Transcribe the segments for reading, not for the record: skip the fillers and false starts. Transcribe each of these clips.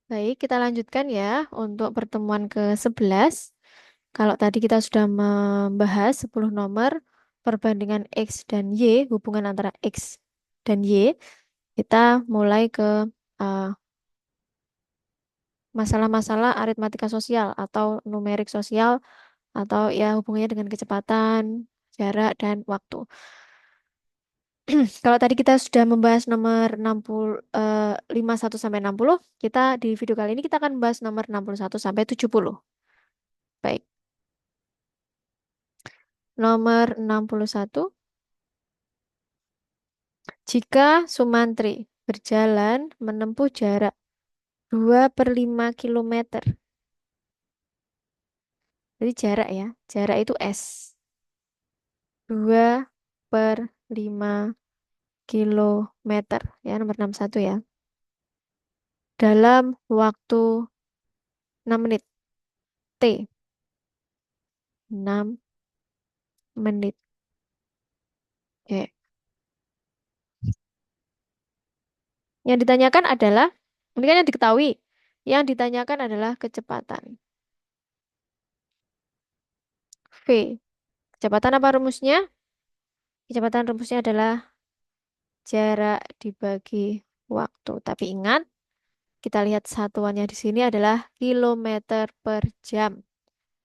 Baik, kita lanjutkan ya untuk pertemuan ke-11. Kalau tadi kita sudah membahas 10 nomor perbandingan X dan Y, hubungan antara X dan Y, kita mulai ke uh, masalah-masalah aritmatika sosial atau numerik sosial atau ya hubungannya dengan kecepatan, jarak, dan waktu. Kalau tadi kita sudah membahas nomor 60, 51 sampai 60, kita di video kali ini kita akan membahas nomor 61 sampai 70. Baik. Nomor 61, jika Sumantri berjalan menempuh jarak 2/5 kilometer. Jadi jarak ya, jarak itu S. 2/5 kilometer. Ya, nomor 61 ya. Dalam waktu 6 menit. T. 6 menit. Oke. Yang ditanyakan adalah, ini kan yang diketahui. Yang ditanyakan adalah kecepatan. V. Kecepatan apa rumusnya? Kecepatan rumusnya adalah jarak dibagi waktu. Tapi ingat, kita lihat satuannya di sini adalah kilometer per jam.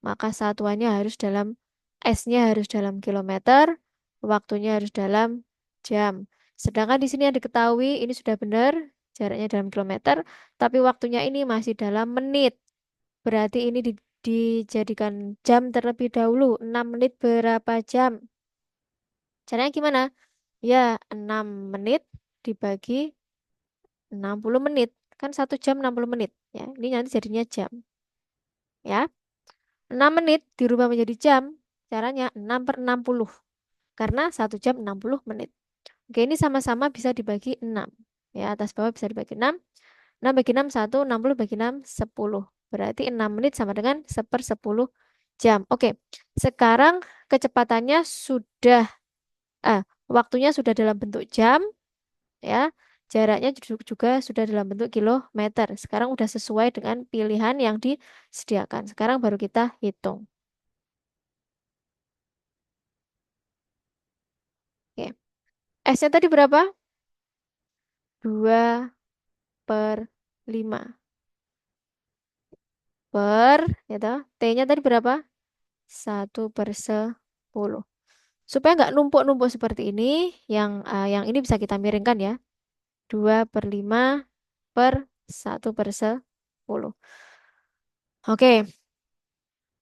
Maka satuannya harus dalam, S-nya harus dalam kilometer, waktunya harus dalam jam. Sedangkan di sini yang diketahui, ini sudah benar, jaraknya dalam kilometer, tapi waktunya ini masih dalam menit. Berarti ini dijadikan jam terlebih dahulu. 6 menit berapa jam? Caranya gimana? Ya, 6 menit dibagi 60 menit. Kan 1 jam 60 menit. Ya, ini nanti jadinya jam. Ya, 6 menit dirubah menjadi jam. Caranya 6/60. Karena 1 jam 60 menit. Oke, ini sama-sama bisa dibagi 6. Ya, atas bawah bisa dibagi 6. 6 bagi 6, 1. 60 bagi 6, 10. Berarti 6 menit sama dengan 1/10 jam. Oke, sekarang kecepatannya sudah, waktunya sudah dalam bentuk jam. Ya, jaraknya juga sudah dalam bentuk kilometer. Sekarang udah sesuai dengan pilihan yang disediakan. Sekarang baru kita hitung. Oke. S-nya tadi berapa? 2/5 per, ya toh. T-nya tadi berapa? 1/10. Supaya nggak numpuk-numpuk seperti ini, yang ini bisa kita miringkan ya. 2/5 per 1/10. Oke,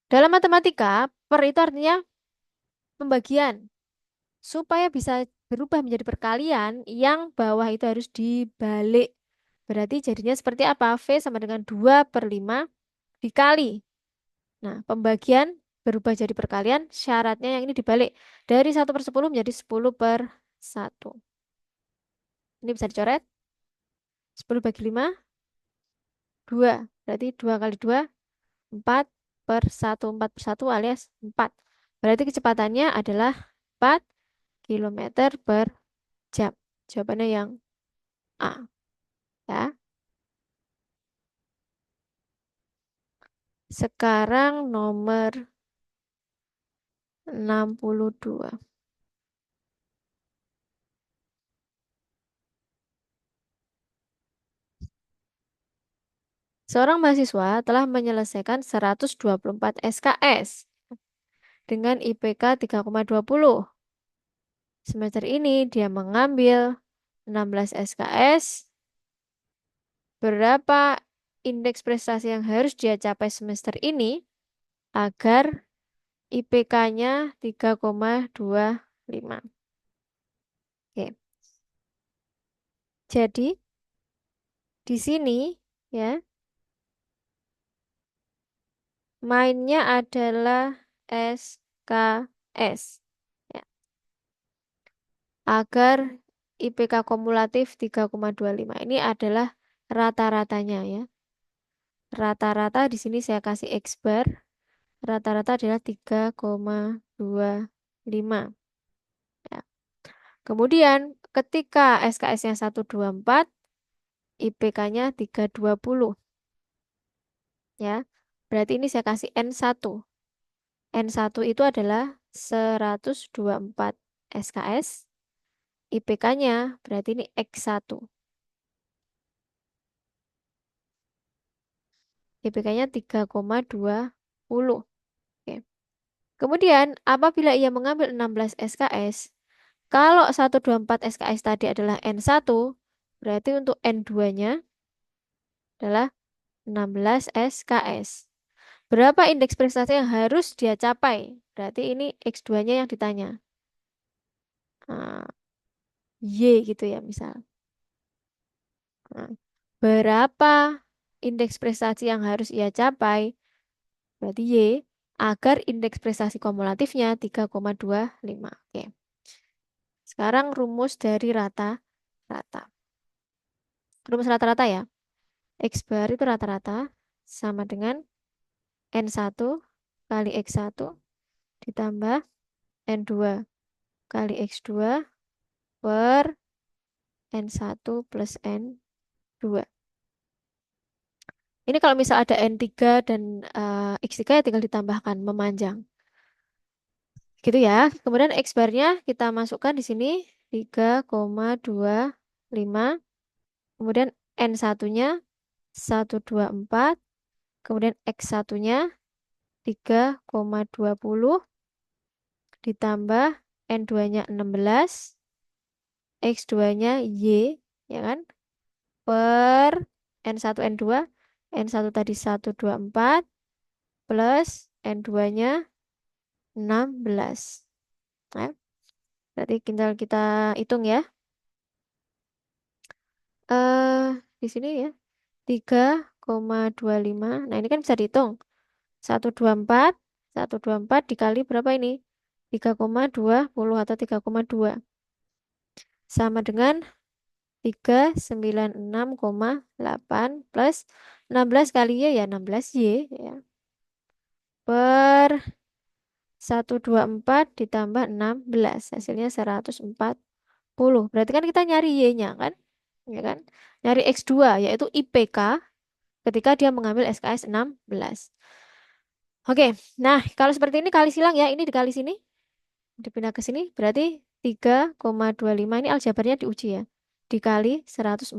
dalam matematika, per itu artinya pembagian. Supaya bisa berubah menjadi perkalian, yang bawah itu harus dibalik. Berarti jadinya seperti apa? V sama dengan 2/5 dikali. Nah, pembagian berubah jadi perkalian, syaratnya yang ini dibalik. Dari 1/10 menjadi 10/1. Ini bisa dicoret. 10 bagi 5, 2. Berarti 2 kali 2, 4/1. 4/1 alias 4. Berarti kecepatannya adalah 4 kilometer per jam. Jawabannya yang A. Ya. Sekarang nomor 62. Seorang mahasiswa telah menyelesaikan 124 SKS dengan IPK 3,20. Semester ini dia mengambil 16 SKS. Berapa indeks prestasi yang harus dia capai semester ini agar IPK-nya 3,25? Oke. Jadi di sini ya mainnya adalah SKS. Ya. Agar IPK kumulatif 3,25. Ini adalah rata-ratanya ya. Rata-rata di sini saya kasih X bar. Rata-rata adalah 3,25. Ya. Kemudian ketika SKS-nya 124, IPK-nya 320. ya. Berarti ini saya kasih N1. N1 itu adalah 124 SKS. IPK-nya berarti ini X1. IPK-nya 3,20. Oke. Kemudian, apabila ia mengambil 16 SKS, kalau 124 SKS tadi adalah N1, berarti untuk N2-nya adalah 16 SKS. Berapa indeks prestasi yang harus dia capai? Berarti ini X2-nya yang ditanya. Nah, Y gitu ya misal. Nah, berapa indeks prestasi yang harus ia capai? Berarti Y agar indeks prestasi kumulatifnya 3,25. Oke. Sekarang rumus dari rata-rata. Rumus rata-rata ya. X bar itu rata-rata sama dengan N1 kali X1 ditambah N2 kali X2 per N1 plus N2. Ini kalau misal ada N3 dan X3 ya tinggal ditambahkan memanjang. Gitu ya. Kemudian X barnya kita masukkan di sini 3,25. Kemudian N1-nya 124. Kemudian X1-nya 3,20 ditambah N2-nya 16, X2-nya Y, ya kan? Per N1, N2, N1 tadi 124 plus N2-nya 16. Nah, berarti tinggal kita hitung ya. Eh, di sini ya 3,25. Nah, ini kan bisa dihitung. 124, 124 dikali berapa ini? 3,20 atau 3,2. Sama dengan 396,8 plus 16 kali Y ya 16Y ya. Per 124 ditambah 16 hasilnya 140. Berarti kan kita nyari Y-nya kan? Ya kan? Nyari X2 yaitu IPK ketika dia mengambil SKS 16. Oke, nah kalau seperti ini kali silang ya, ini dikali sini, dipindah ke sini, berarti 3,25 ini aljabarnya diuji ya. Dikali 140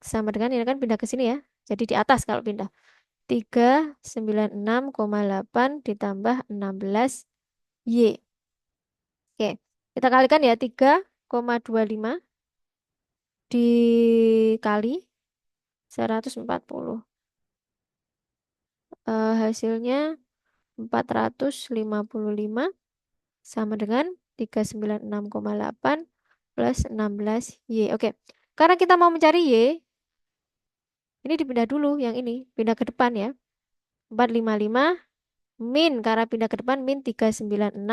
sama dengan ini kan pindah ke sini ya. Jadi di atas kalau pindah. 396,8 ditambah 16 Y. Oke, kita kalikan ya 3,25 dikali 140. Hasilnya 455 sama dengan 396,8 plus 16 Y. Oke, karena kita mau mencari Y, ini dipindah dulu yang ini, pindah ke depan ya. 455 min karena pindah ke depan min 396,8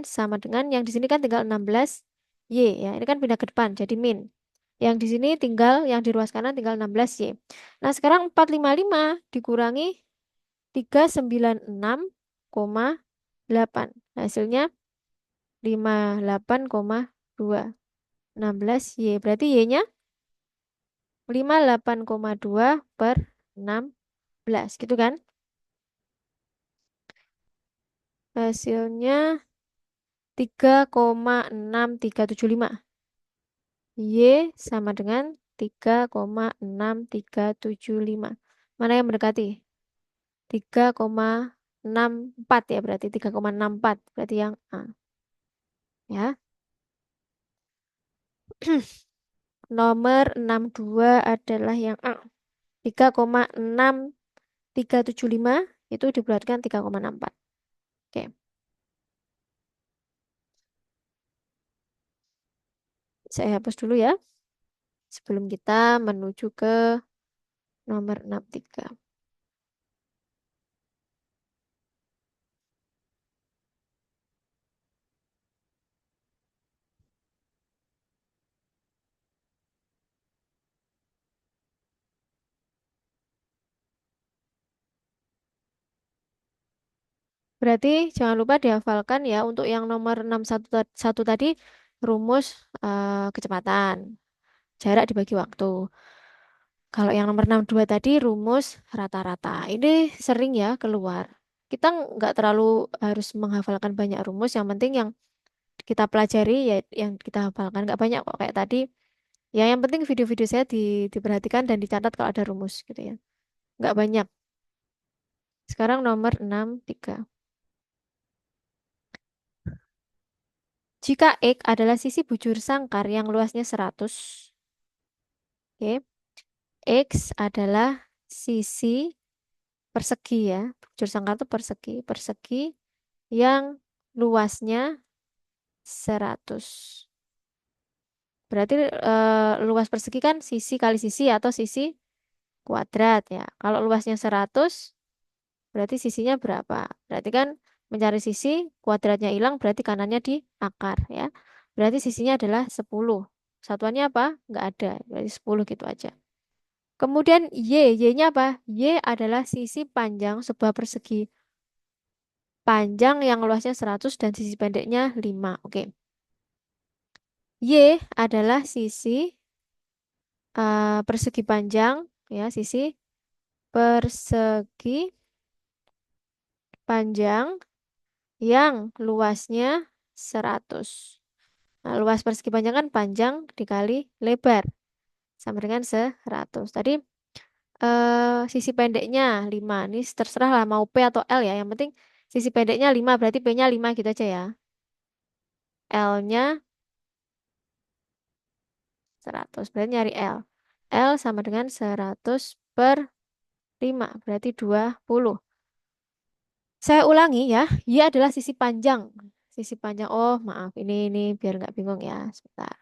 sama dengan yang di sini kan tinggal 16 Y ya. Ini kan pindah ke depan jadi min. Yang di sini tinggal yang di ruas kanan tinggal 16 Y. Nah, sekarang 455 dikurangi 396,8. Hasilnya 58,2. 16 Y. Berarti Y-nya 58,2 per 16 gitu kan? Hasilnya 3,6375. Y sama dengan 3,6375. Mana yang mendekati? 3,64 ya berarti 3,64 berarti yang A. Ya. Nomor 62 adalah yang A. 3,6375 itu dibulatkan 3,64. Oke. Saya hapus dulu ya. Sebelum kita menuju ke nomor 63. Berarti jangan lupa dihafalkan ya untuk yang nomor 61 tadi rumus kecepatan, jarak dibagi waktu. Kalau yang nomor 62 tadi rumus rata-rata. Ini sering ya keluar. Kita nggak terlalu harus menghafalkan banyak rumus. Yang penting yang kita pelajari ya yang kita hafalkan. Nggak banyak kok kayak tadi. Ya yang penting video-video saya diperhatikan dan dicatat kalau ada rumus gitu ya. Nggak banyak. Sekarang nomor 63. Jika X adalah sisi bujur sangkar yang luasnya 100, oke. X adalah sisi persegi ya. Bujur sangkar itu persegi. Persegi yang luasnya 100. Berarti luas persegi kan sisi kali sisi atau sisi kuadrat ya. Kalau luasnya 100, berarti sisinya berapa? Berarti kan mencari sisi, kuadratnya hilang, berarti kanannya di akar ya. Berarti sisinya adalah 10. Satuannya apa? Nggak ada. Berarti 10 gitu aja. Kemudian Y-nya apa? Y adalah sisi panjang sebuah persegi panjang yang luasnya 100 dan sisi pendeknya 5. Oke. Y adalah sisi persegi panjang, ya, sisi persegi panjang yang luasnya 100. Nah, luas persegi panjang kan panjang dikali lebar sama dengan 100. Tadi sisi pendeknya 5. Ini terserah lah mau P atau L ya. Yang penting sisi pendeknya 5 berarti P-nya 5 gitu aja ya. L-nya 100. Berarti nyari L. L sama dengan 100 per 5. Berarti 20. Saya ulangi ya. Y adalah sisi panjang. Sisi panjang. Oh, maaf. Ini biar nggak bingung ya. Sebentar.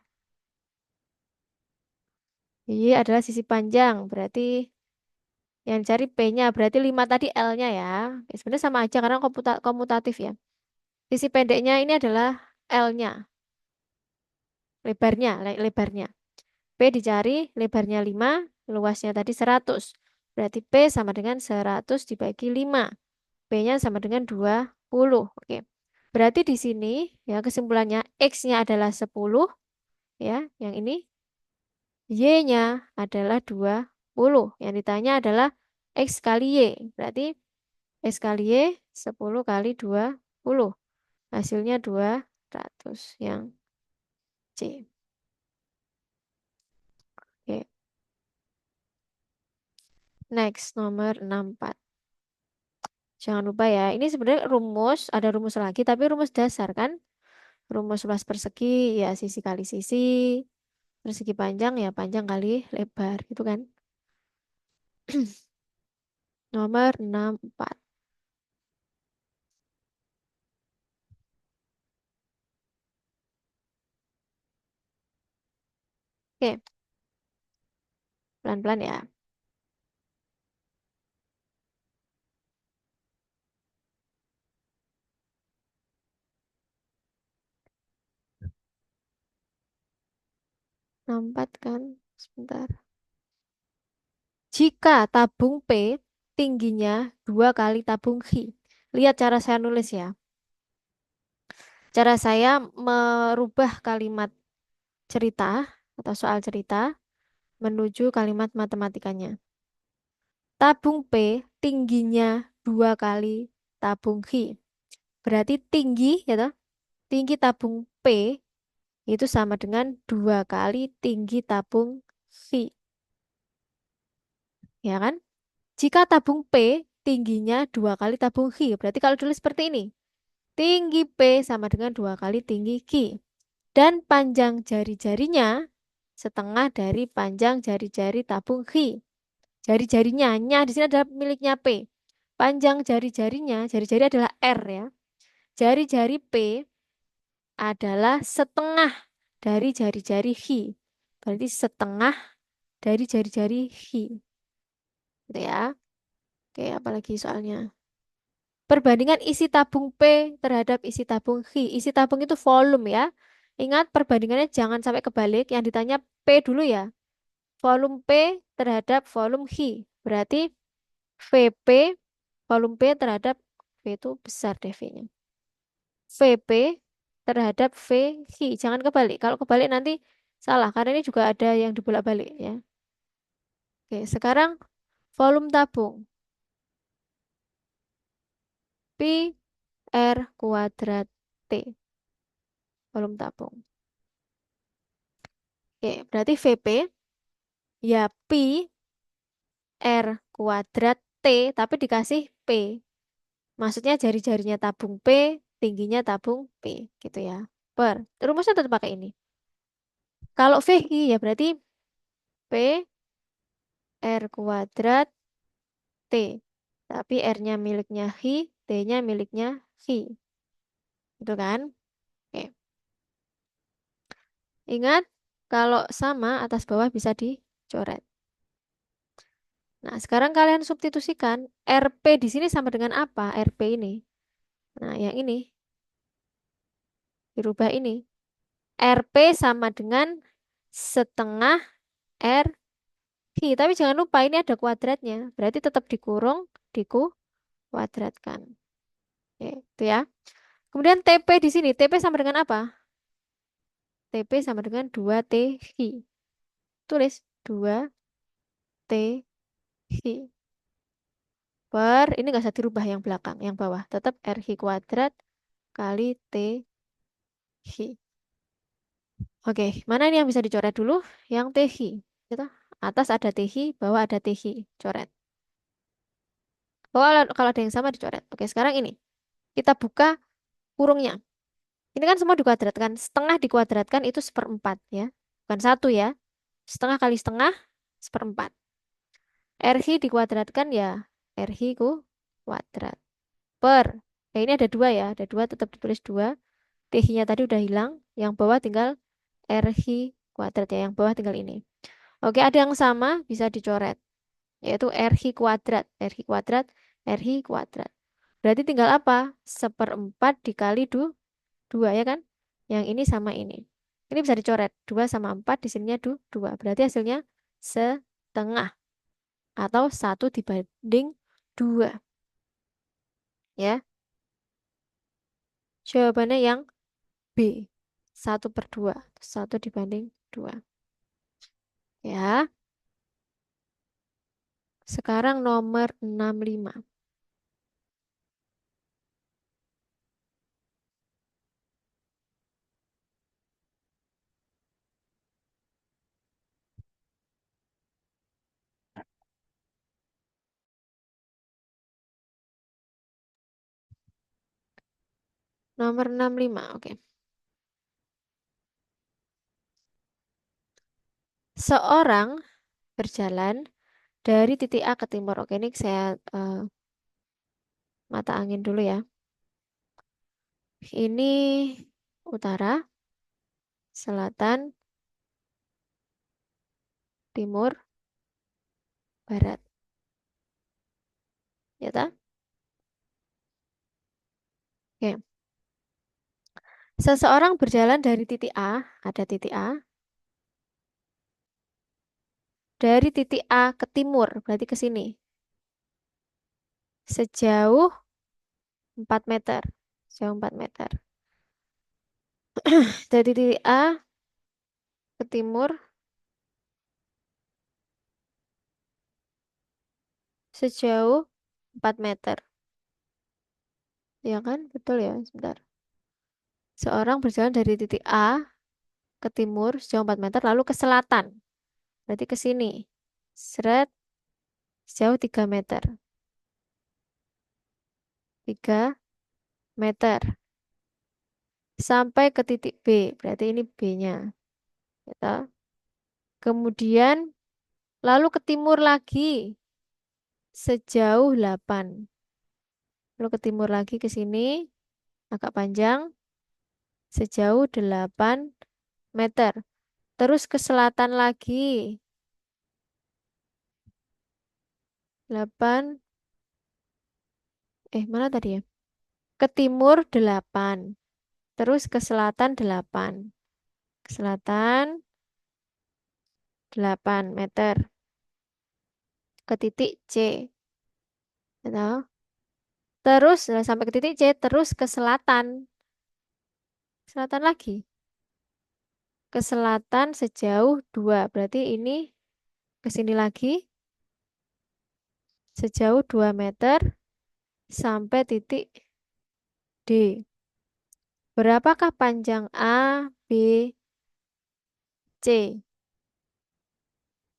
Y adalah sisi panjang. Berarti yang cari P-nya. Berarti 5 tadi L-nya ya. Oke, sebenarnya sama aja karena komutatif ya. Sisi pendeknya ini adalah L-nya. Lebarnya. Lebarnya. P dicari. Lebarnya 5. Luasnya tadi 100. Berarti P sama dengan 100 dibagi 5. P-nya sama dengan 20. Oke. Berarti di sini ya kesimpulannya X-nya adalah 10 ya, yang ini Y-nya adalah 20. Yang ditanya adalah X kali Y. Berarti X kali Y 10 kali 20. Hasilnya 200 yang C. Oke. Next nomor 64. Jangan lupa ya, ini sebenarnya rumus, ada rumus lagi tapi rumus dasar kan? Rumus luas persegi ya sisi kali sisi, persegi panjang ya panjang kali lebar gitu kan. Nomor 64. Oke, pelan-pelan ya. 64 kan, sebentar. Jika tabung P tingginya 2 kali tabung H. Lihat cara saya nulis ya. Cara saya merubah kalimat cerita atau soal cerita menuju kalimat matematikanya. Tabung P tingginya 2 kali tabung H. Berarti tinggi, ya toh? Tinggi tabung P itu sama dengan 2 kali tinggi tabung V, ya kan? Jika tabung P tingginya 2 kali tabung Q, berarti kalau tulis seperti ini, tinggi P sama dengan 2 kali tinggi Q. Dan panjang jari-jarinya setengah dari panjang jari-jari tabung Q. Jari-jarinya, nya di sini adalah miliknya P. Panjang jari-jarinya, jari-jari adalah R ya. Jari-jari P adalah setengah dari jari-jari Q. Berarti setengah dari jari-jari Q. Gitu ya. Oke, apalagi soalnya. Perbandingan isi tabung P terhadap isi tabung Q. Isi tabung itu volume ya. Ingat perbandingannya jangan sampai kebalik. Yang ditanya P dulu ya. Volume P terhadap volume Q. Berarti VP, volume P terhadap V itu besar deh V-nya. VP terhadap VQ. Jangan kebalik. Kalau kebalik nanti salah. Karena ini juga ada yang dibolak-balik ya. Oke, sekarang volume tabung. Pi R kuadrat T. Volume tabung. Oke, berarti VP ya Pi R kuadrat T, tapi dikasih P. Maksudnya jari-jarinya tabung P, tingginya tabung P, gitu ya. Rumusnya tetap pakai ini. Kalau VI ya berarti P R kuadrat T. Tapi R-nya miliknya Hi, T-nya miliknya Hi. Gitu kan? Oke. Ingat, kalau sama atas bawah bisa dicoret. Nah, sekarang kalian substitusikan RP di sini sama dengan apa? RP ini. Nah, yang ini dirubah ini. RP sama dengan setengah R Hi. Tapi jangan lupa ini ada kuadratnya. Berarti tetap dikurung, dikuadratkan. Oke, itu ya. Kemudian TP di sini. TP sama dengan apa? TP sama dengan 2T Hi. Tulis 2T Hi. Ini nggak usah dirubah yang belakang, yang bawah. Tetap R Hi kuadrat kali T Hi. Oke, mana ini yang bisa dicoret dulu? Yang T Hi. Gitu. Atas ada T Hi, bawah ada T Hi. Coret. Kalau ada yang sama dicoret. Oke, sekarang ini. Kita buka kurungnya. Ini kan semua dikuadratkan. Setengah dikuadratkan itu seperempat ya. Bukan satu ya. Setengah kali setengah, seperempat. RH dikuadratkan ya RH ku kuadrat. Per. Ini ada dua ya. Ada dua tetap ditulis dua. TH-nya tadi udah hilang. Yang bawah tinggal RH kuadrat ya. Yang bawah tinggal ini. Oke, ada yang sama bisa dicoret. Yaitu RH kuadrat. RH kuadrat. RH kuadrat. Berarti tinggal apa? Seperempat dikali dua ya kan? Yang ini sama ini. Ini bisa dicoret. 2 sama 4 di sininya 2. Berarti hasilnya setengah. Atau 1/2. Ya. Jawabannya yang B. 1/2. 1/2. Ya. Sekarang nomor 65. Nomor 65. Oke. Seorang berjalan dari titik A ke timur. Oke, ini saya mata angin dulu ya. Ini utara, selatan, timur, barat. Ya tak? Oke. Seseorang berjalan dari titik A, ada titik A, dari titik A ke timur, berarti ke sini. Sejauh 4 meter. Sejauh 4 meter. Dari titik A ke timur sejauh 4 meter. Ya kan? Betul ya? Sebentar. Seorang berjalan dari titik A ke timur sejauh 4 meter, lalu ke selatan. Berarti ke sini. Seret, sejauh 3 meter. 3 meter. Sampai ke titik B. Berarti ini B-nya. Gitu. Kemudian lalu ke timur lagi sejauh 8. Lalu ke timur lagi ke sini agak panjang sejauh 8 meter. Terus ke selatan lagi 8, mana tadi ya? Ke timur 8. Terus ke selatan 8. Ke selatan 8 meter. Ke titik C. Gitu. Terus sampai ke titik C terus ke selatan. Selatan lagi. Ke selatan sejauh 2. Berarti ini ke sini lagi. sejauh 2 meter sampai titik D. Berapakah panjang A, B, C,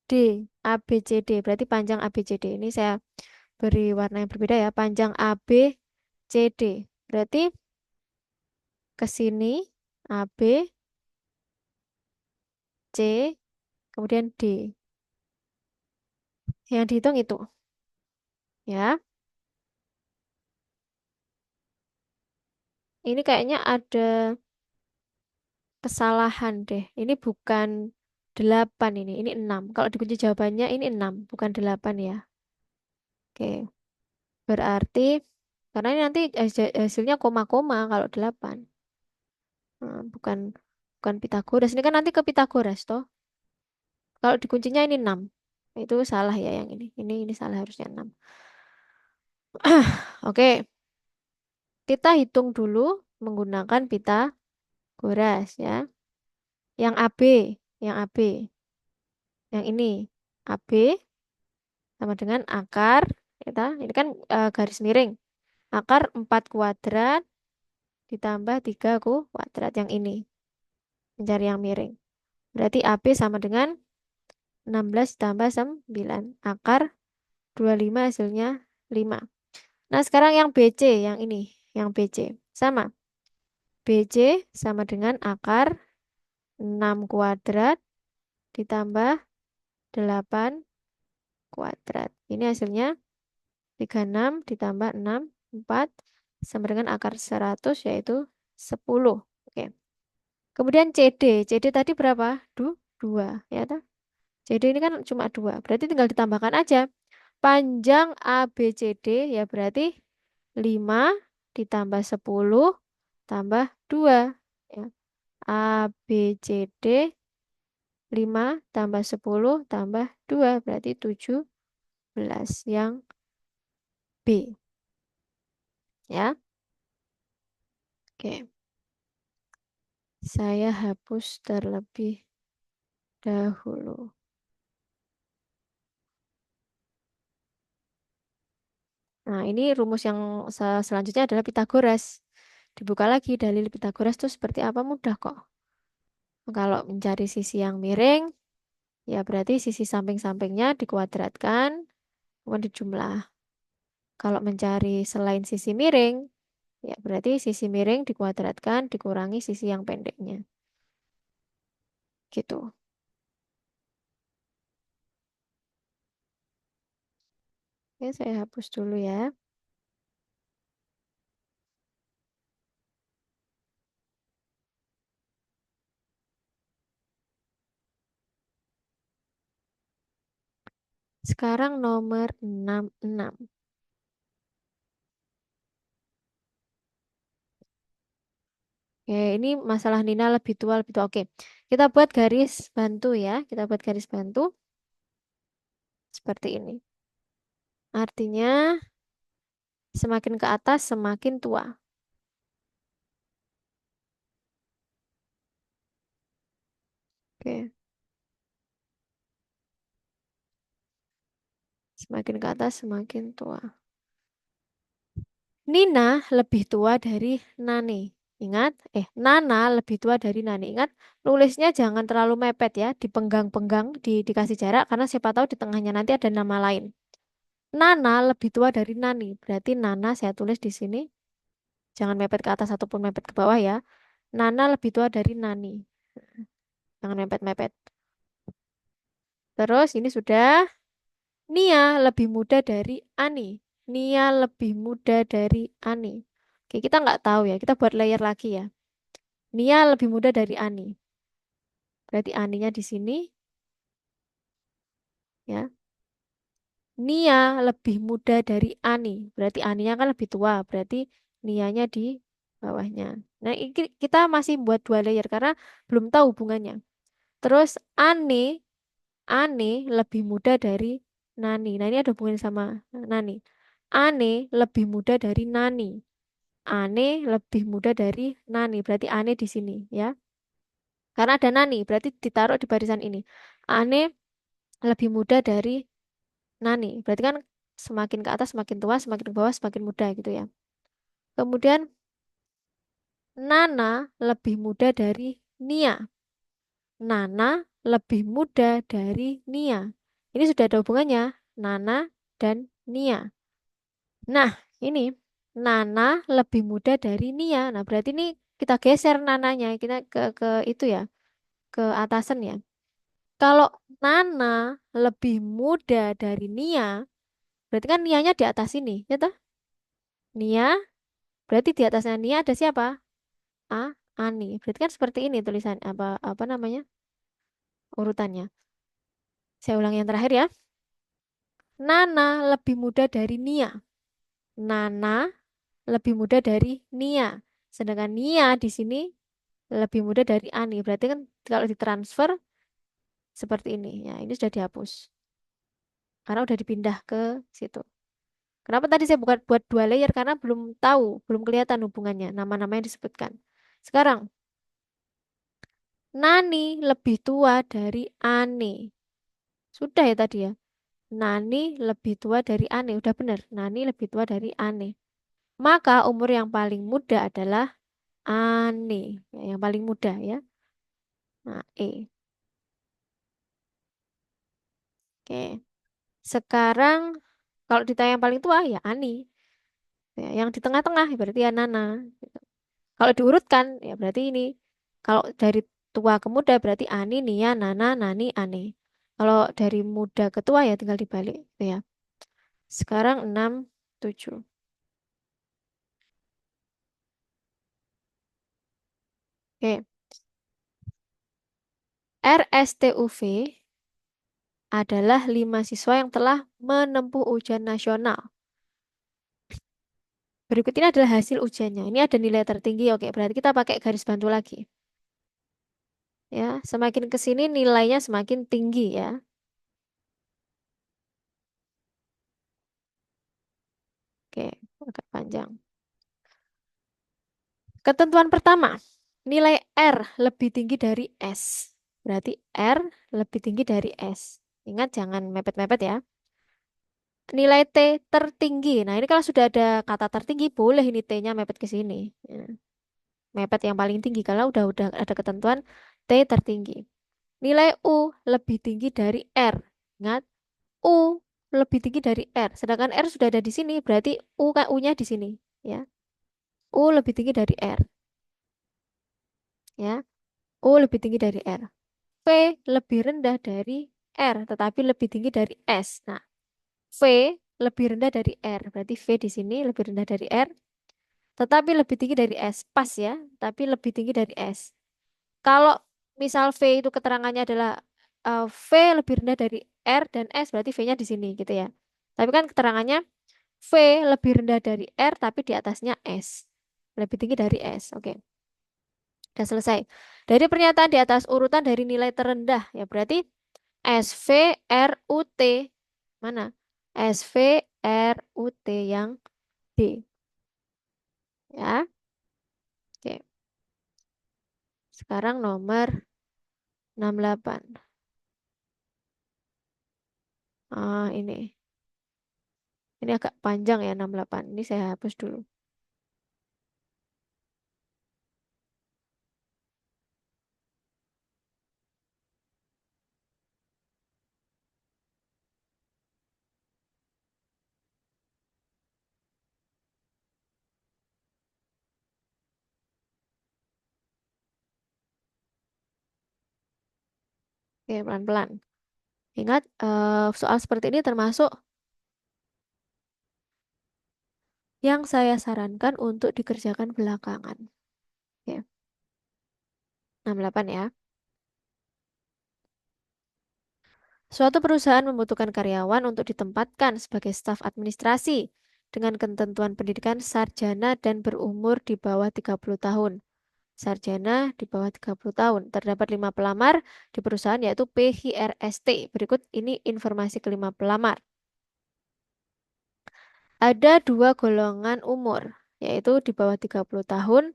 D, A, B, C, D. Berarti panjang A, B, C, D. Ini saya beri warna yang berbeda ya. Panjang A, B, C, D. Berarti ke sini A, B, C, kemudian D. Yang dihitung itu ya. Ini kayaknya ada kesalahan deh. Ini bukan 8 ini 6. Kalau dikunci jawabannya ini 6, bukan 8 ya. Oke, berarti karena ini nanti hasilnya koma-koma kalau 8. Bukan bukan Pitagoras. Ini kan nanti ke Pitagoras toh. Kalau dikuncinya ini 6. Itu salah ya yang ini. Ini salah harusnya 6. Oke, kita hitung dulu menggunakan Pitagoras ya. Yang AB, yang AB. Yang ini AB sama dengan akar ini kan garis miring. Akar 4 kuadrat ditambah 3 kuadrat yang ini. Mencari yang miring. Berarti AB sama dengan 16 tambah 9. Akar 25 hasilnya 5. Nah, sekarang yang BC, yang ini. Yang BC. Sama. BC sama dengan akar 6 kuadrat ditambah 8 kuadrat. Ini hasilnya 36 ditambah 6, 4. Sama dengan akar 100 yaitu 10. Oke. Kemudian CD. CD tadi berapa? 2. Ya, toh? CD ini kan cuma 2. Berarti tinggal ditambahkan aja. Panjang ABCD ya berarti 5 ditambah 10 tambah 2. Ya. ABCD 5 tambah 10 tambah 2 berarti 17 yang B. Ya. Oke. Saya hapus terlebih dahulu. Nah, ini rumus yang selanjutnya adalah Pitagoras. Dibuka lagi dalil Pitagoras itu seperti apa? Mudah kok. Kalau mencari sisi yang miring, ya berarti sisi samping-sampingnya dikuadratkan, kemudian dijumlah. Kalau mencari selain sisi miring, ya berarti sisi miring dikuadratkan, dikurangi sisi yang pendeknya. Gitu. Oke, saya hapus dulu ya. Sekarang nomor 66. Oke, ini masalah Nina lebih tua, lebih tua. Oke, kita buat garis bantu ya. Kita buat garis bantu seperti ini. Artinya semakin ke atas semakin tua. Oke, semakin ke atas semakin tua. Nina lebih tua dari Nani. Ingat, Nana lebih tua dari Nani. Ingat, nulisnya jangan terlalu mepet ya, dipenggang-penggang, dikasih jarak, karena siapa tahu di tengahnya nanti ada nama lain. Nana lebih tua dari Nani. Berarti Nana saya tulis di sini, jangan mepet ke atas ataupun mepet ke bawah ya. Nana lebih tua dari Nani. Jangan mepet-mepet. Terus ini sudah. Nia lebih muda dari Ani. Nia lebih muda dari Ani. Oke, kita nggak tahu ya. Kita buat layer lagi ya. Nia lebih muda dari Ani. Berarti Aninya di sini ya. Nia lebih muda dari Ani. Berarti Aninya kan lebih tua. Berarti Nianya di bawahnya. Nah, ini kita masih buat 2 layer karena belum tahu hubungannya. Terus Ani, Ani lebih muda dari Nani. Nah, ini ada hubungannya sama Nani. Ane lebih muda dari Nani. Ane lebih muda dari Nani. Berarti Ane di sini ya. Karena ada Nani, berarti ditaruh di barisan ini. Ane lebih muda dari Nani. Berarti kan Semakin ke atas semakin tua, semakin ke bawah semakin muda gitu ya. Kemudian Nana lebih muda dari Nia. Nana lebih muda dari Nia. Ini sudah ada hubungannya, Nana dan Nia. Nah, ini Nana lebih muda dari Nia. Nah, berarti ini kita geser Nananya, kita ke itu ya, ke atasan ya. Kalau Nana lebih muda dari Nia, berarti kan Nianya di atas ini, ya toh? Nia, berarti di atasnya Nia ada siapa? A, Ani. Berarti kan seperti ini tulisan apa apa namanya? Urutannya. Saya ulang yang terakhir ya. Nana lebih muda dari Nia. Nana lebih muda dari Nia. Sedangkan Nia di sini lebih muda dari Ani. Berarti kan kalau ditransfer seperti ini. Ya, ini sudah dihapus. Karena udah dipindah ke situ. Kenapa tadi saya buat dua layer? Karena belum tahu, belum kelihatan hubungannya, nama-nama yang disebutkan. Sekarang, Nani lebih tua dari Ani. Sudah ya tadi ya. Nani lebih tua dari Ani. Udah benar. Nani lebih tua dari Ani. Maka umur yang paling muda adalah Ani. Ya, yang paling muda ya. Nah, E. Oke. Sekarang, kalau ditanya yang paling tua, ya Ani. Ya, yang di tengah-tengah, ya berarti ya Nana. Kalau diurutkan, ya berarti ini. Kalau dari tua ke muda, berarti Ani, Nia, Nana, Nani, Ani. Kalau dari muda ke tua, ya tinggal dibalik. Gitu ya. Sekarang 6, 7. Oke. RSTUV adalah 5 siswa yang telah menempuh ujian nasional. Berikut ini adalah hasil ujiannya. Ini ada nilai tertinggi. Oke, berarti kita pakai garis bantu lagi. Ya, semakin ke sini nilainya semakin tinggi ya. Oke, agak panjang. Ketentuan pertama, nilai R lebih tinggi dari S. Berarti R lebih tinggi dari S. Ingat jangan mepet-mepet ya. Nilai T tertinggi. Nah, ini kalau sudah ada kata tertinggi, boleh ini T-nya mepet ke sini. Ya, mepet yang paling tinggi kalau udah ada ketentuan T tertinggi. Nilai U lebih tinggi dari R. Ingat, U lebih tinggi dari R. Sedangkan R sudah ada di sini, berarti U kan U-nya di sini, ya. U lebih tinggi dari R, ya. U lebih tinggi dari R. V lebih rendah dari R, tetapi lebih tinggi dari S. Nah, V lebih rendah dari R, berarti V di sini lebih rendah dari R, tetapi lebih tinggi dari S. Pas ya, tapi lebih tinggi dari S. Kalau misal V itu keterangannya adalah V lebih rendah dari R dan S, berarti V-nya di sini gitu ya. Tapi kan keterangannya V lebih rendah dari R, tapi di atasnya S. Lebih tinggi dari S. Oke, udah selesai. Dari pernyataan di atas urutan dari nilai terendah, ya berarti SVRUT. Mana? SVRUT yang D. Ya, oke. Sekarang nomor 68. Ah, ini. Ini agak panjang ya 68. Ini saya hapus dulu. Oke, pelan-pelan. Ingat, soal seperti ini termasuk yang saya sarankan untuk dikerjakan belakangan. Oke, 68 ya. Suatu perusahaan membutuhkan karyawan untuk ditempatkan sebagai staf administrasi dengan ketentuan pendidikan sarjana dan berumur di bawah 30 tahun. Sarjana di bawah 30 tahun. Terdapat 5 pelamar di perusahaan yaitu PHRST. Berikut ini informasi kelima pelamar. Ada dua golongan umur, yaitu di bawah 30 tahun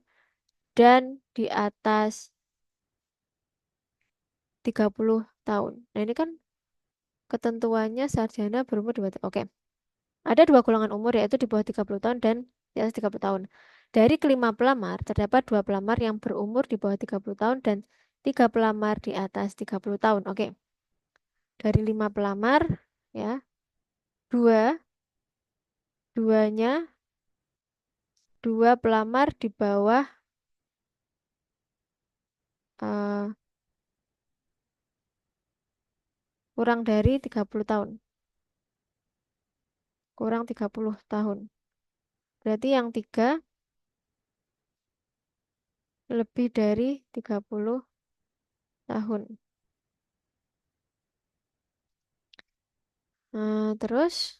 dan di atas 30 tahun. Nah, ini kan ketentuannya sarjana berumur 2 tahun. Oke. Ada dua golongan umur yaitu di bawah 30 tahun dan di atas 30 tahun. Dari kelima pelamar, terdapat dua pelamar yang berumur di bawah 30 tahun dan tiga pelamar di atas 30 tahun. Oke, dari lima pelamar, ya, dua, duanya, dua pelamar di bawah eh, kurang dari 30 tahun. Kurang 30 tahun. Berarti yang tiga lebih dari 30 tahun. Terus,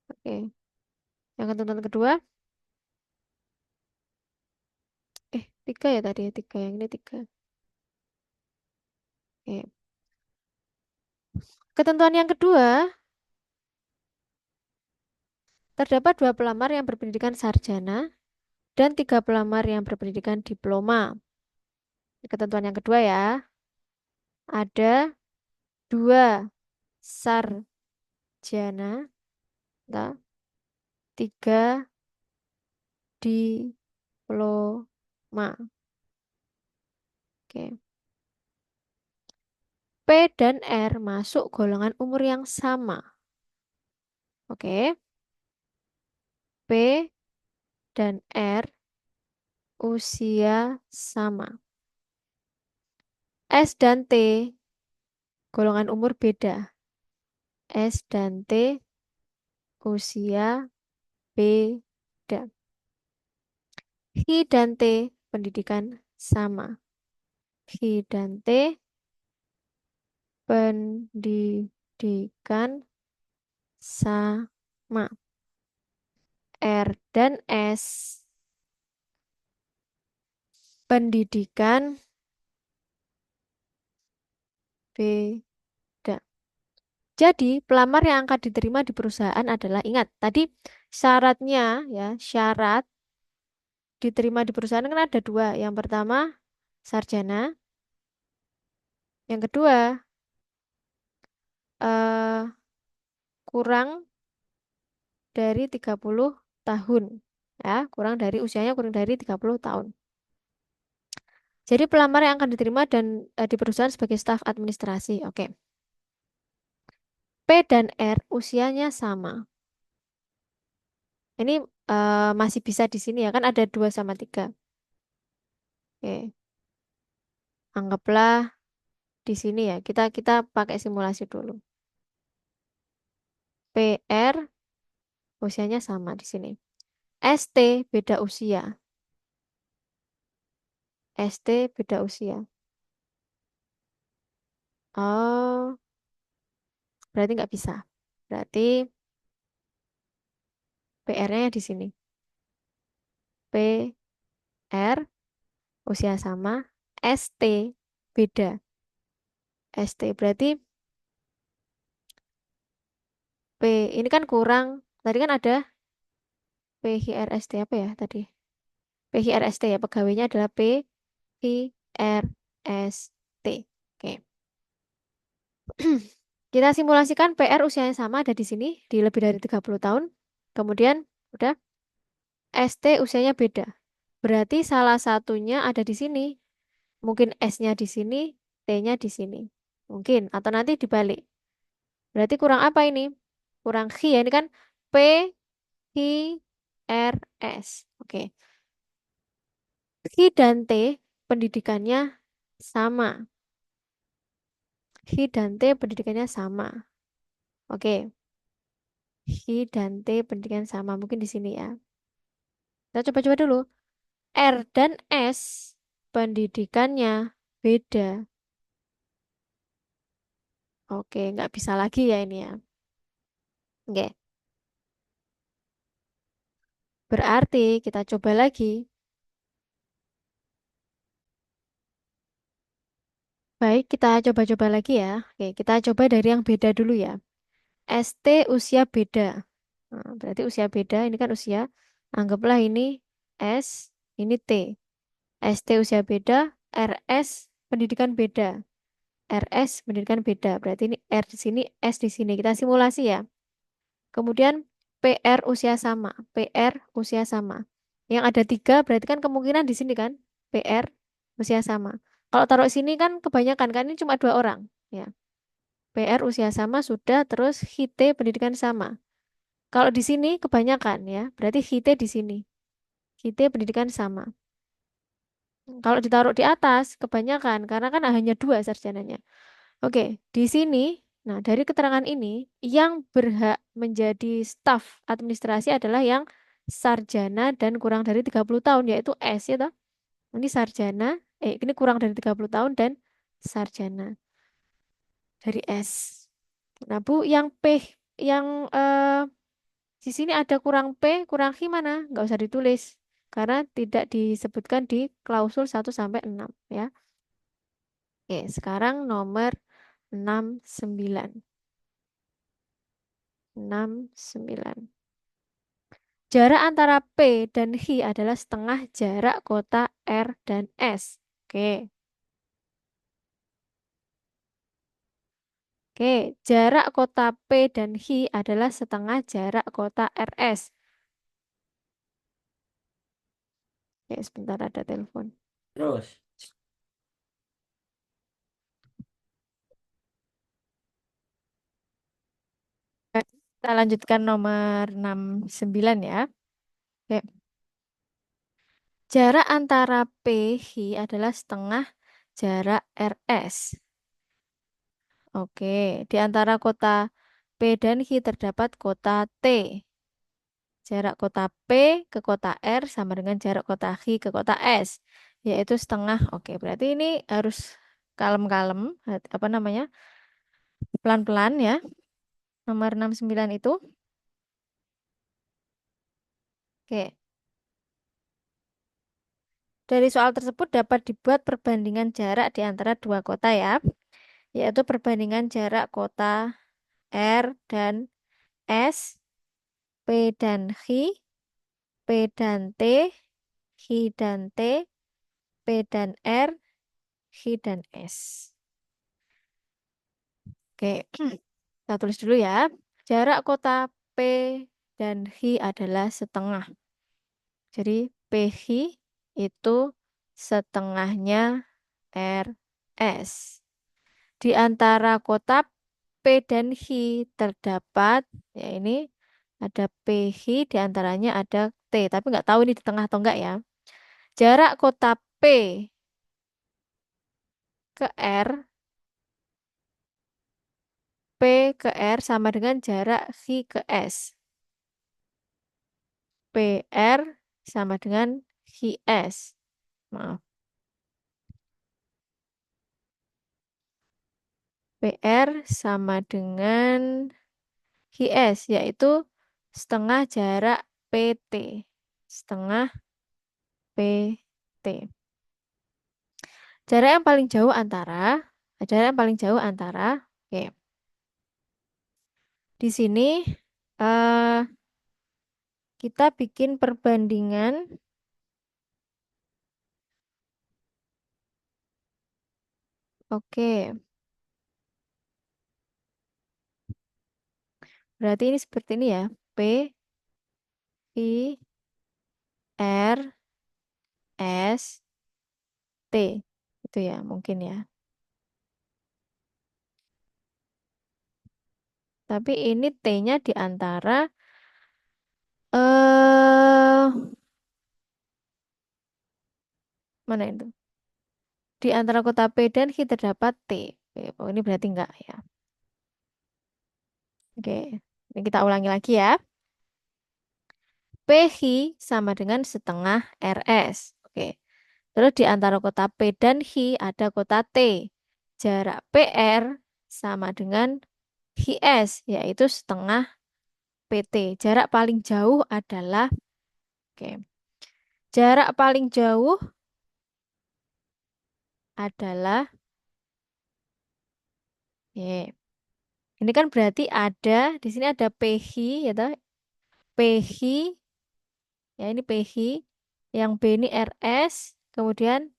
oke. Yang ketentuan kedua, tiga ya tadi ya, tiga. Yang ini tiga. Oke. Ketentuan yang kedua, terdapat dua pelamar yang berpendidikan sarjana dan tiga pelamar yang berpendidikan diploma. Ketentuan yang kedua ya, ada dua sarjana, nah, tiga diploma. Oke. P dan R masuk golongan umur yang sama. Oke. P dan R usia sama. S dan T golongan umur beda. S dan T usia beda. Hi dan T pendidikan sama. Hi dan T pendidikan sama. R dan S pendidikan beda. Jadi, pelamar yang akan diterima di perusahaan adalah, ingat, tadi syaratnya ya, syarat diterima di perusahaan kan ada dua. Yang pertama, sarjana. Yang kedua, eh, kurang dari 30 tahun. Ya, kurang dari usianya kurang dari 30 tahun. Jadi pelamar yang akan diterima dan di perusahaan sebagai staf administrasi. Oke. P dan R usianya sama. Ini masih bisa di sini ya, kan ada 2 sama 3. Oke. Anggaplah di sini ya. Kita kita pakai simulasi dulu. PR usianya sama di sini. ST beda usia. ST beda usia. Oh, berarti nggak bisa. Berarti PR-nya di sini. PR usia sama. ST beda. ST berarti P ini kan kurang. Tadi kan ada PHRST apa ya tadi? PHRST ya, pegawainya adalah PHRST. Oke. Kita simulasikan PR usianya sama ada di sini, di lebih dari 30 tahun. Kemudian, udah, ST usianya beda. Berarti salah satunya ada di sini. Mungkin S-nya di sini, T-nya di sini. Mungkin, atau nanti dibalik. Berarti kurang apa ini? Kurang H ya, ini kan P, H, R, S. Oke. H dan T pendidikannya sama. Hi dan T pendidikannya sama. Oke, Hi dan T pendidikan sama. Mungkin di sini ya. Kita coba-coba dulu. R dan S pendidikannya beda. Oke, nggak bisa lagi ya ini ya. Oke, berarti kita coba lagi. Baik, kita coba-coba lagi ya. Oke, kita coba dari yang beda dulu ya. ST usia beda. Nah, berarti usia beda, ini kan usia. Anggaplah ini S, ini T. ST usia beda, RS pendidikan beda. RS pendidikan beda. Berarti ini R di sini, S di sini. Kita simulasi ya. Kemudian PR usia sama. PR usia sama. Yang ada tiga berarti kan kemungkinan di sini kan. PR usia sama. Kalau taruh sini kan kebanyakan kan ini cuma dua orang. Ya. PR usia sama sudah terus HIT pendidikan sama. Kalau di sini kebanyakan ya. Berarti HIT di sini. HIT pendidikan sama. Kalau ditaruh di atas kebanyakan karena kan hanya dua sarjananya. Oke, di sini, nah dari keterangan ini, yang berhak menjadi staf administrasi adalah yang sarjana dan kurang dari 30 tahun, yaitu S ya toh. Ini sarjana, ini kurang dari 30 tahun dan sarjana dari S. Nah Bu, yang P, yang di sini ada kurang P, kurang Q mana? Nggak usah ditulis, karena tidak disebutkan di klausul 1 sampai 6 ya. Oke, sekarang nomor 69. 69. Jarak antara P dan H adalah setengah jarak kota R dan S. Oke. Oke, jarak kota P dan H adalah setengah jarak kota RS. Oke, sebentar ada telepon. Terus, Kita lanjutkan nomor 69 ya. Oke. Jarak antara P H adalah setengah jarak RS. Oke, di antara kota P dan H terdapat kota T. Jarak kota P ke kota R sama dengan jarak kota H ke kota S, yaitu setengah. Oke, berarti ini harus kalem-kalem, apa namanya, pelan-pelan ya. Nomor 69 itu. Oke, dari soal tersebut dapat dibuat perbandingan jarak di antara dua kota ya, yaitu perbandingan jarak kota R dan S, P dan H, P dan T, H dan T, P dan R, H dan S. Oke, kita tulis dulu ya. Jarak kota P dan H adalah setengah. Jadi PH itu setengahnya RS. Di antara kota P dan H terdapat, ya ini ada PH, di antaranya ada T. Tapi nggak tahu ini di tengah atau enggak ya. Jarak kota P ke R, P ke R sama dengan jarak H ke S. PR sama dengan HS. Maaf. PR sama dengan HS, yaitu setengah jarak PT. Setengah PT. Jarak yang paling jauh antara, jarak yang paling jauh antara, oke. Di sini eh, kita bikin perbandingan, oke. Berarti ini seperti ini ya, P, I, R, S, T. Itu ya, mungkin ya. Tapi ini T-nya di antara eh mana itu? Di antara kota P dan Q terdapat T. Oke, oh, ini berarti enggak ya. Oke, ini kita ulangi lagi ya. PH sama dengan setengah RS. Oke, terus di antara kota P dan H ada kota T. Jarak PR sama dengan HS, yaitu setengah PT. Jarak paling jauh adalah, oke, jarak paling jauh adalah, ya, ini kan berarti ada, di sini ada PH, ya toh? PH, ya ini PH, yang B ini RS, kemudian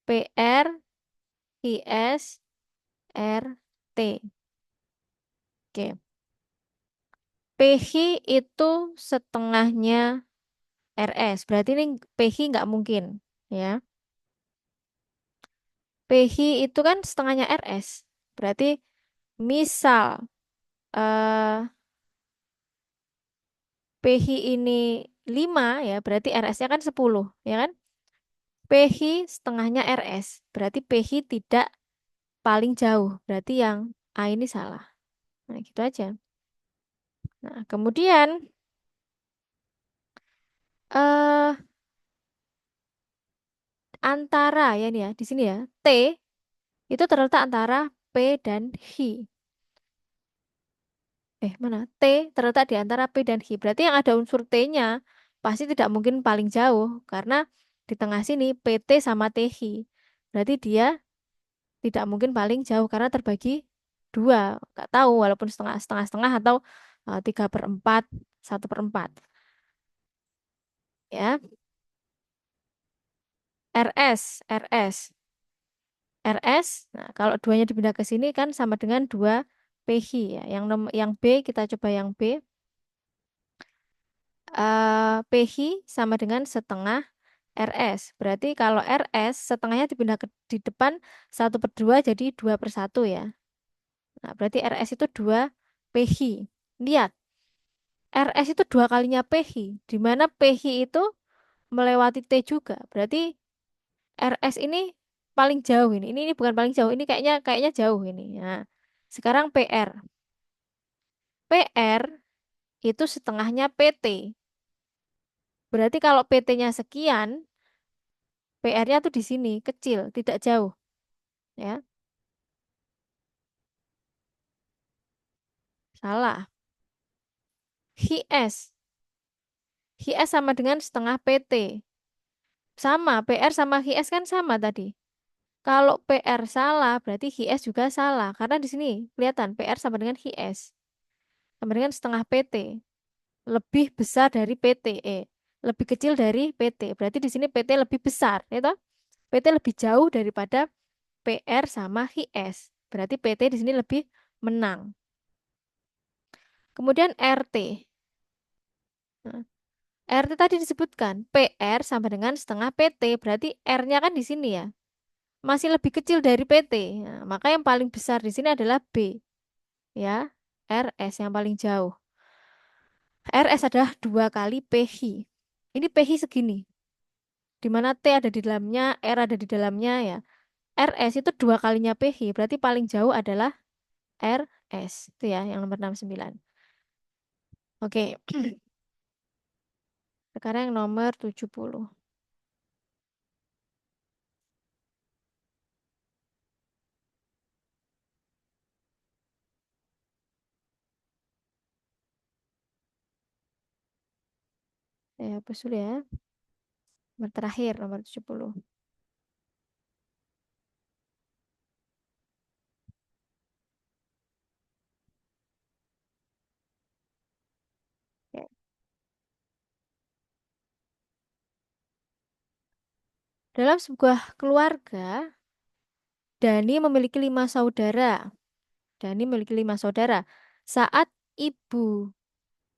PR, IS, RT. Oke. PH itu setengahnya RS. Berarti ini PH nggak mungkin. Ya. PH itu kan setengahnya RS. Berarti misal eh PH ini 5 ya, berarti RS-nya kan 10, ya kan? PH setengahnya RS. Berarti PH tidak paling jauh. Berarti yang A ini salah. Nah, gitu aja. Nah, kemudian eh antara ya nih ya, di sini ya, T itu terletak antara P dan H. Mana? T terletak di antara P dan H. Berarti yang ada unsur T-nya pasti tidak mungkin paling jauh karena di tengah sini PT sama TH. Berarti dia tidak mungkin paling jauh karena terbagi dua. Nggak tahu walaupun setengah setengah setengah atau 3/4, 1/4. Ya, RS. Nah, kalau duanya dipindah ke sini kan sama dengan 2 PH ya. Yang B kita coba yang B. PH sama dengan setengah RS. Berarti kalau RS setengahnya dipindah di depan 1/2 jadi 2/1 ya. Nah, berarti RS itu 2 PH. Lihat, RS itu dua kalinya PH. Di mana PH itu melewati T juga. Berarti RS ini paling jauh ini. Ini bukan paling jauh, ini kayaknya kayaknya jauh ini. Nah, sekarang PR. PR itu setengahnya PT. Berarti kalau PT-nya sekian, PR-nya tuh di sini, kecil, tidak jauh, ya. Salah. HS. HS sama dengan setengah PT. Sama, PR sama HS kan sama tadi. Kalau PR salah, berarti HS juga salah. Karena di sini kelihatan PR sama dengan HS. Sama dengan setengah PT. Lebih besar dari PT. Lebih kecil dari PT. Berarti di sini PT lebih besar. Ya toh? PT lebih jauh daripada PR sama HS. Berarti PT di sini lebih menang. Kemudian RT. Nah, RT tadi disebutkan PR sama dengan setengah PT. Berarti R-nya kan di sini ya. Masih lebih kecil dari PT. Nah, maka yang paling besar di sini adalah B. Ya, RS yang paling jauh. RS adalah 2 kali PH. Ini PH segini. Di mana T ada di dalamnya, R ada di dalamnya ya. RS itu 2 kalinya PH. Berarti paling jauh adalah RS. Itu ya, yang nomor 69. Oke, sekarang yang nomor 70. Ya, hapus dulu ya. Nomor terakhir, nomor 70. Ya. Dalam sebuah keluarga, Dani memiliki 5 saudara. Dani memiliki 5 saudara. Saat ibu,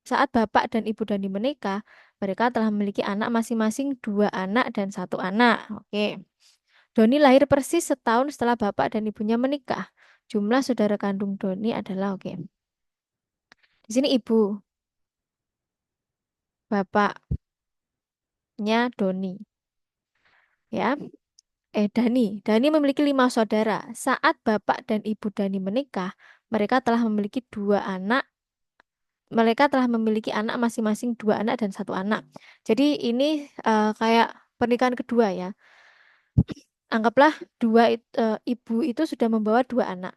saat bapak dan ibu Dani menikah, mereka telah memiliki anak masing-masing 2 anak dan 1 anak. Oke. Doni lahir persis setahun setelah bapak dan ibunya menikah. Jumlah saudara kandung Doni adalah oke. Di sini ibu, bapaknya Doni, ya. Dani memiliki 5 saudara. Saat bapak dan ibu Dani menikah, mereka telah memiliki 2 anak. Mereka telah memiliki anak masing-masing 2 anak dan 1 anak. Jadi ini kayak pernikahan kedua ya. Anggaplah ibu itu sudah membawa 2 anak,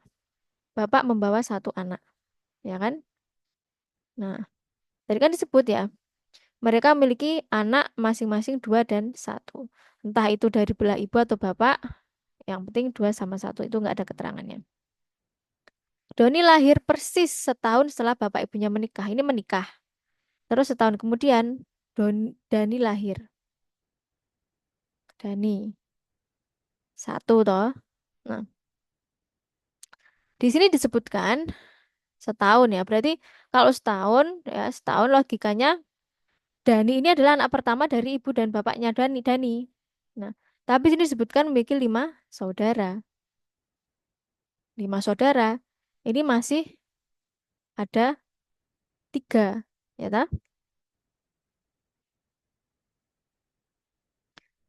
bapak membawa 1 anak, ya kan? Nah, tadi kan disebut ya, mereka memiliki anak masing-masing 2 dan 1. Entah itu dari belah ibu atau bapak, yang penting 2 sama 1 itu nggak ada keterangannya. Doni lahir persis setahun setelah bapak ibunya menikah. Ini menikah. Terus setahun kemudian Dani lahir. Dani 1 toh. Nah, Di sini disebutkan setahun ya. Berarti kalau setahun ya, setahun logikanya Dani ini adalah anak pertama dari ibu dan bapaknya Dani. Nah, tapi sini disebutkan memiliki 5 saudara. 5 saudara. Ini masih ada 3, ya tak?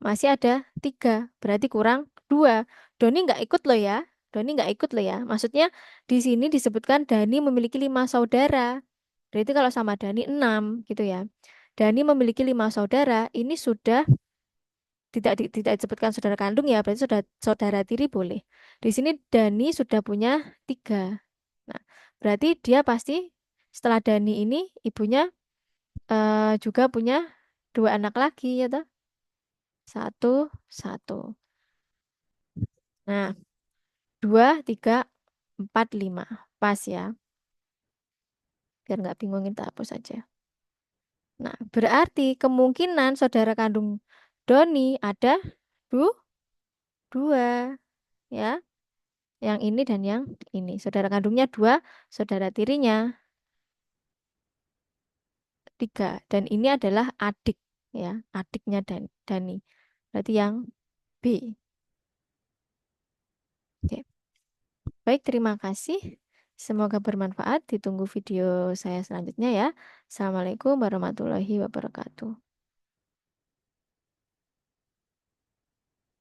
Masih ada 3, berarti kurang 2. Doni nggak ikut loh ya. Doni nggak ikut loh ya. Maksudnya di sini disebutkan Dani memiliki 5 saudara. Berarti kalau sama Dani 6 gitu ya. Dani memiliki 5 saudara. Ini sudah tidak disebutkan saudara kandung ya. Berarti sudah saudara tiri boleh. Di sini Dani sudah punya 3. Nah, berarti dia pasti setelah Dani ini ibunya juga punya 2 anak lagi ya toh? Satu, satu. Nah, 2, 3, 4, 5. Pas ya. Biar nggak bingung kita hapus saja. Nah, berarti kemungkinan saudara kandung Doni ada du- 2 ya. Yang ini dan yang ini. Saudara kandungnya 2, saudara tirinya 3. Dan ini adalah adik ya. Adiknya Dani. Berarti yang B. Oke. Baik, terima kasih. Semoga bermanfaat. Ditunggu video saya selanjutnya ya. Assalamualaikum warahmatullahi wabarakatuh.